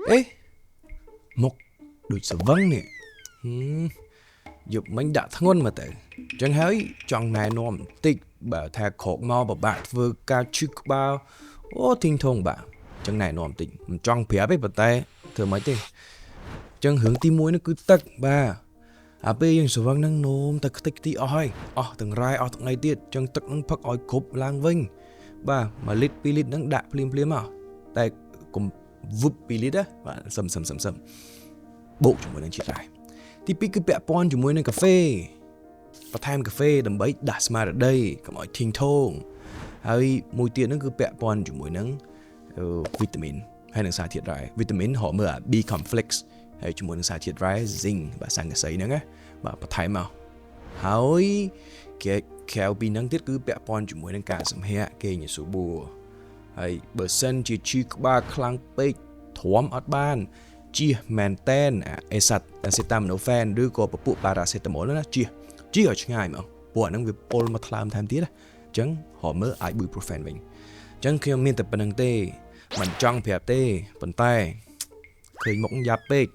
เอ๊ะmộtដូចសវឹងនេះយប់មិញដាក់ធ្ងន់មកទៅចឹងហើយចង់ណែនាំបន្តិចបើថាក្រោកមកបបាក់ធ្វើការឈឺក្បាលអូធីងធងបាទចឹងណែនាំបន្តិចមិនចង់ប្រាប់ទេប៉ុន្តែធ្វើមិនទេចឹងរឿងទី1នោះគឺទឹកបាទអាពេលយើងសវឹងហ្នឹងនោមតែខ្ទេចខ្ទីអស់ហើយអស់ទាំងរ៉ែអស់ថ្ងៃទៀតចឹងទឹកហ្នឹងផឹកឲ្យគ្រប់ឡើងវិញបាទ1លីត្រ2លីត្រហ្នឹងដាក់ភ្លាមមកតែកុំវឹប2លីត្រណាបាទសឹមបូកជាមួយនឹងជាតិរ៉ែទី2គឺពាក់ព័ន្ធជាមួយនឹងកាហ្វេបន្ថែមកាហ្វេដើម្បីដាស់ស្មារតីកុំឲ្យធីងធងហើយមួយទៀតហ្នឹងគឺពាក់ព័ន្ធជាមួយនឹងវីតាមីនហើយនឹងសារធាតុរ៉ែវីតាមីនហៅមើល B complex ហើយជាមួយនឹងសារធាតុរ៉ែ zinc បាទស័ង្កសីហ្នឹងណាបាទបន្ថែមមកហើយគេក្រៅពីហ្នឹងទៀតគឺពាក់ព័ន្ធជាមួយនឹងការសម្ភារគេងឲ្យស្រួលបួរហើយបើសិនជាឈឺក្បាលខ្លាំងពេកទ្រាំអត់បានជៀសមែនតែនអេសេតាមីណូហ្វេនឬក៏ពពួកប៉ារ៉ាសេតាមុលណាជៀសឲ្យឆ្ងាយមកពួកអាហ្នឹងវាពុលមកថ្លើមថែមទៀតណាអញ្ចឹងរកមើល ibuprofen វិញអញ្ចឹងខ្ញុំមានតែប៉ុណ្្នឹងទេមិនចង់ប្រាប់ទេប៉ុន្តែឃើញមុខយ៉ាប់ពេក